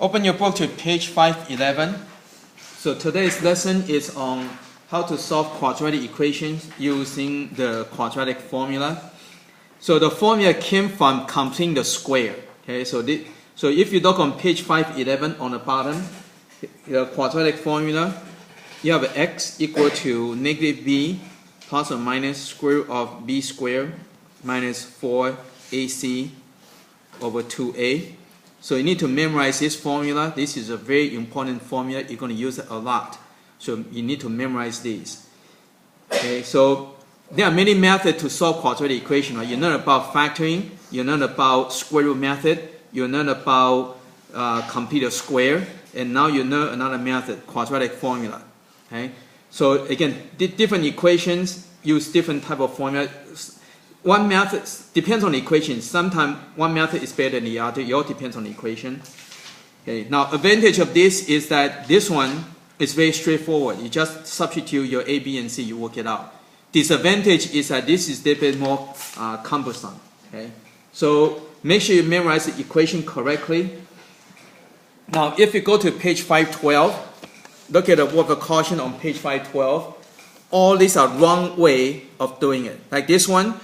Open your book to page 511. So today's lesson is on how to solve quadratic equations using the quadratic formula. So the formula came from completing the square. Okay, so if you look on page 511 on the bottom, the quadratic formula, you have x equal to negative b plus or minus square root of b squared minus 4ac over 2a. So you need to memorize this formula. This is a very important formula. You're going to use it a lot. So you need to memorize these. Okay, so there are many methods to solve quadratic equation. Right? You learn about factoring. You learn about square root method. You learn about complete a square. And now you learn another method, quadratic formula. Okay? So again, different equations use different type of formula. One method depends on the equation. Sometimes one method is better than the other. It all depends on the equation. Okay. Now, advantage of this is that this one is very straightforward. You just substitute your A, B, and C. You work it out. Disadvantage is that this is a little bit more cumbersome. Okay. So make sure you memorize the equation correctly. Now, if you go to page 512, look at the word of caution on page 512. All these are wrong way of doing it. Like this one.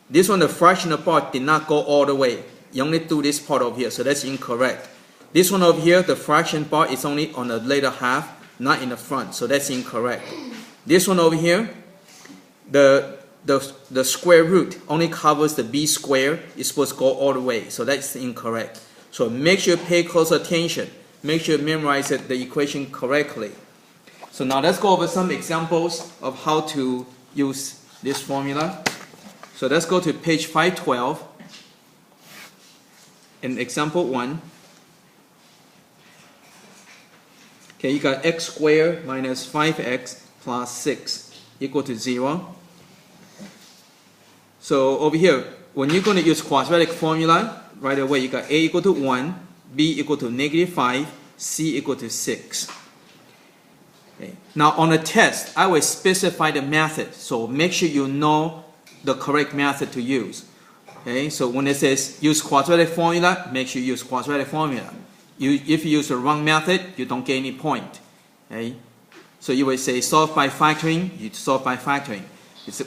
This one, the fractional part did not go all the way. You only do this part over here, so that's incorrect. This one over here, the fraction part is only on the later half, not in the front, so that's incorrect. This one over here, the square root only covers the b squared. It's supposed to go all the way, so that's incorrect. So make sure you pay close attention. Make sure you memorize the equation correctly. So now let's go over some examples of how to use this formula. So let's go to page 512 in example 1. Okay, you got x squared minus 5x plus 6 equal to 0. So over here, when you're going to use quadratic formula, right away you got a equal to 1, b equal to negative 5, c equal to 6. Okay. Now on the test, I will specify the method, so make sure you know the correct method to use. Okay, so when it says use quadratic formula, make sure you use quadratic formula. If you use the wrong method, you don't get any point. Okay, so you will say solve by factoring, you solve by factoring.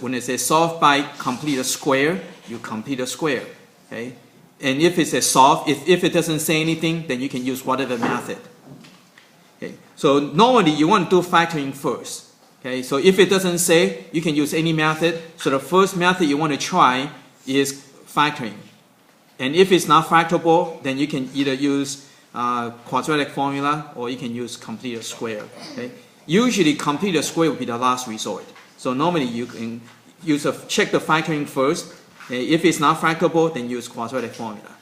When it says solve by complete a square, you complete a square. Okay, and if it says solve, if it doesn't say anything, then you can use whatever method. Okay, so normally you want to do factoring first. Okay, so if it doesn't say, you can use any method. So the first method you want to try is factoring. And if it's not factorable, then you can either use quadratic formula or you can use complete a square. Okay? Usually complete a square will be the last resort. So normally you can check the factoring first. Okay? If it's not factorable, then use quadratic formula.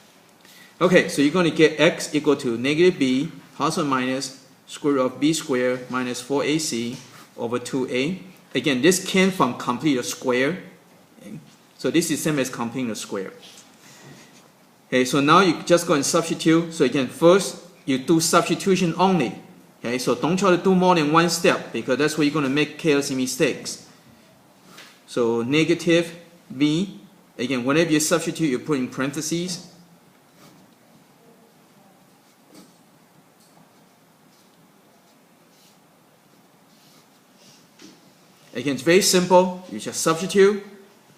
Okay, so you're going to get x equal to negative b plus or minus square root of b squared minus 4ac over 2a. Again, this came from complete a square. Okay. So this is same as completing a square. Okay, so now you just go and substitute. So again, first you do substitution only. Okay, so don't try to do more than one step because that's where you're going to make careless mistakes. So negative b. Again, whenever you substitute, you put in parentheses. Again, it's very simple. You just substitute,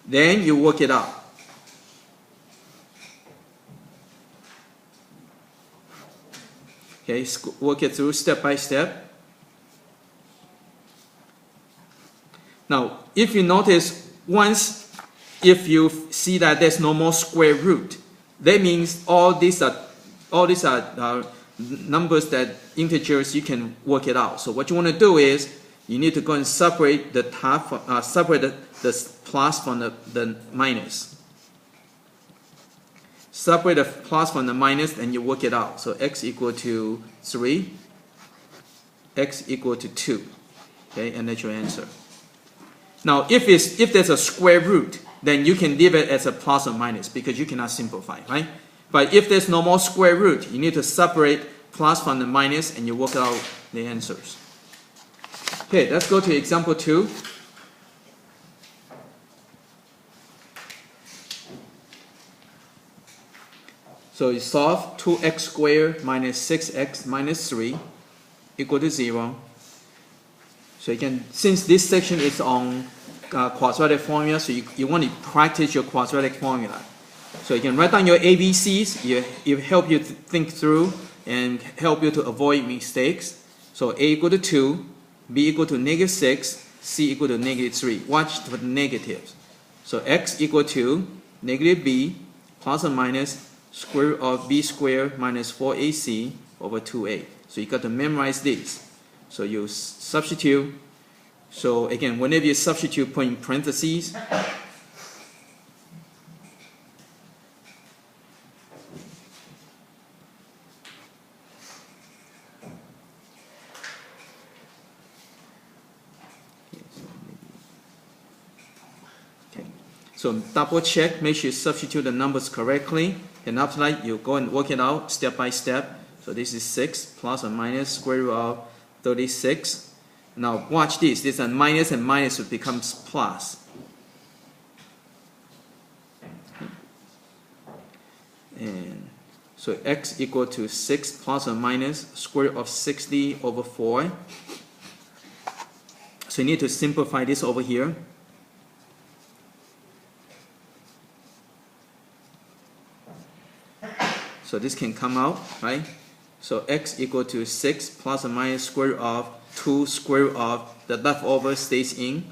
then you work it out. Okay, work it through step by step. Now, if you notice, if you see that there's no more square root, that means all these are numbers that integers. You can work it out. So what you want to do is you need to go and separate the plus from the minus. Separate the plus from the minus and you work it out. So x equal to 3, x equal to 2. Okay, and that's your answer. Now if there's a square root, then you can leave it as a plus or minus because you cannot simplify, right? But if there's no more square root, you need to separate plus from the minus and you work out the answers. Okay, let's go to example 2. So you solve 2x squared minus 6x minus 3 equal to 0. So again, since this section is on quadratic formula, so you want to practice your quadratic formula. So you can write down your ABCs, it help you to think through and help you to avoid mistakes. So A equal to 2, B equal to negative 6, C equal to negative 3. Watch for the negatives. So X equal to negative B plus or minus square root of B squared minus 4AC over 2A. So you got to memorize this. So you substitute. So again, whenever you substitute, put in parentheses. So double check, make sure you substitute the numbers correctly. And after that, you go and work it out step by step. So this is 6 plus or minus square root of 36. Now watch this. This is a minus and minus becomes plus. And so x equal to 6 plus or minus square root of 60 over 4. So you need to simplify this over here. So this can come out, right? So x equal to 6 plus or minus square root of 2 square root of the leftover stays in.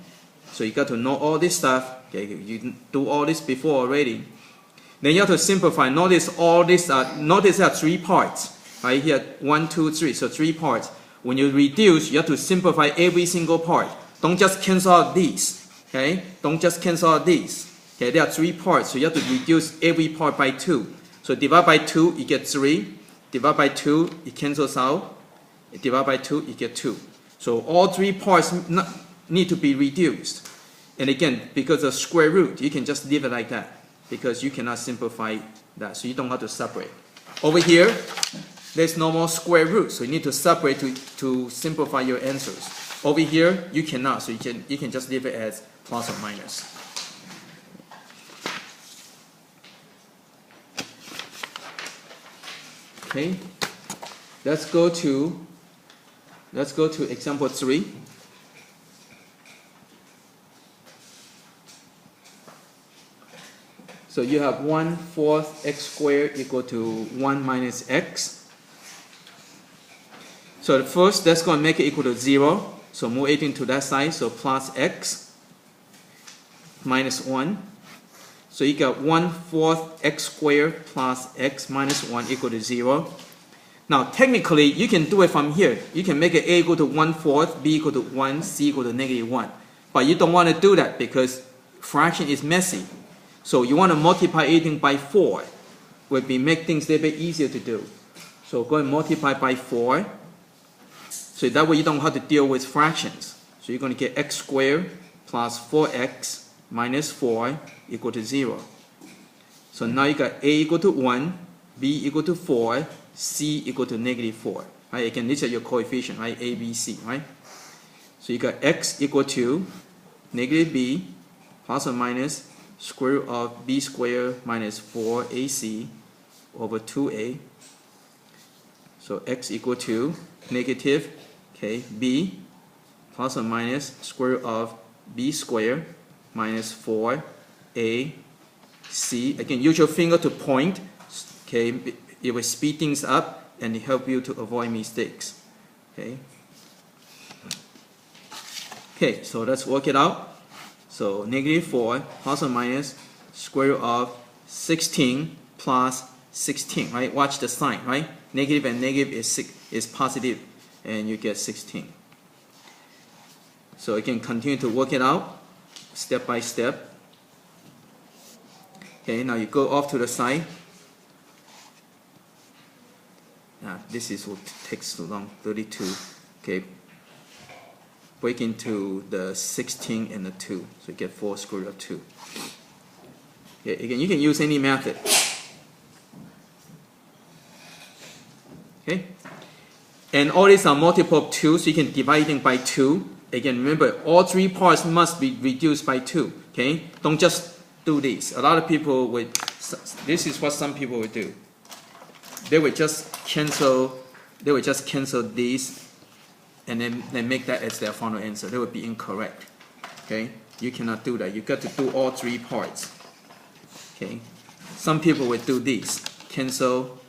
So you got to know all this stuff. Okay, you do all this before already. Then you have to simplify. Notice all this. Notice there are 3 parts. Right here, 1, 2, 3. So 3 parts. When you reduce, you have to simplify every single part. Don't just cancel out these. Okay, don't just cancel out these. Okay, there are 3 parts. So you have to reduce every part by 2. So divide by 2, you get 3. Divide by 2, it cancels out. Divide by 2, you get 2. So all 3 parts need to be reduced. And again, because of square root, you can just leave it like that. Because you cannot simplify that. So you don't have to separate. Over here, there's no more square root. So you need to separate to simplify your answers. Over here, you cannot. So you can just leave it as plus or minus. Okay, let's go to example 3. So you have 1/4 x squared equal to 1 minus x. So first, that's going to make it equal to 0. So move it into that side. So plus x minus 1. So you got 1/4 x squared plus x minus 1 equal to 0. Now technically you can do it from here. You can make it a equal to 1/4, b equal to 1, c equal to negative 1. But you don't want to do that because fraction is messy. So you want to multiply everything by 4. Would make things a little bit easier to do. So go and multiply by 4. So that way you don't have to deal with fractions. So you're going to get x squared plus 4x minus 4 equal to 0. So now you got a equal to 1, b equal to 4, c equal to negative 4. Right? Again, these are your coefficient, right? A, b, c, right? So you got x equal to negative b plus or minus square root of b squared minus 4ac over 2a. So x equal to negative, okay, b plus or minus square root of b squared minus 4ac. Again, use your finger to point. Okay, it will speed things up and help you to avoid mistakes. Okay. Okay, so let's work it out. So negative 4 plus or minus square root of 16 plus 16. Right? Watch the sign. Right? Negative and negative is positive, and you get 16. So again, continue to work it out step by step. Okay, now you go off to the side. This is what takes too long. 32. Okay, break into the 16 and the 2, so you get 4 square root of 2. Okay, again, you can use any method. Okay, and all these are multiple of 2, so you can divide them by 2. Again, remember, all 3 parts must be reduced by 2. Okay, don't just do this. A lot of people would. This is what some people would do. they would just cancel these and then they make that as their final answer. That would be incorrect. Okay, you cannot do that. You got to do all three parts. Okay, some people would do this, cancel,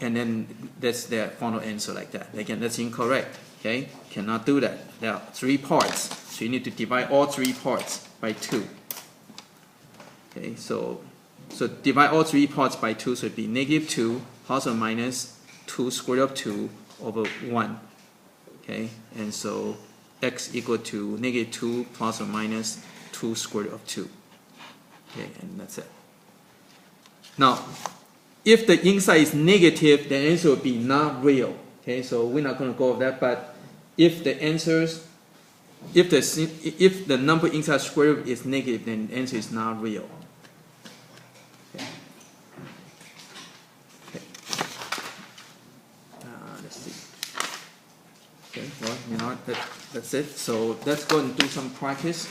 and then that's their final answer like that. Again, that's incorrect. Okay, cannot do that. There are three parts, so you need to divide all three parts by 2. Okay, so divide all three parts by 2, so it'd be -2 plus or minus 2 square root of 2 over 1. Okay, and so x equal to -2 plus or minus 2 square root of 2. Okay, and that's it. Now, if the inside is negative, the answer will be not real. Okay, so we're not going to go over that, but if the number inside square root is negative, then the answer is not real. Okay. Okay. Let's see. Okay, well, that's it. So let's go and do some practice.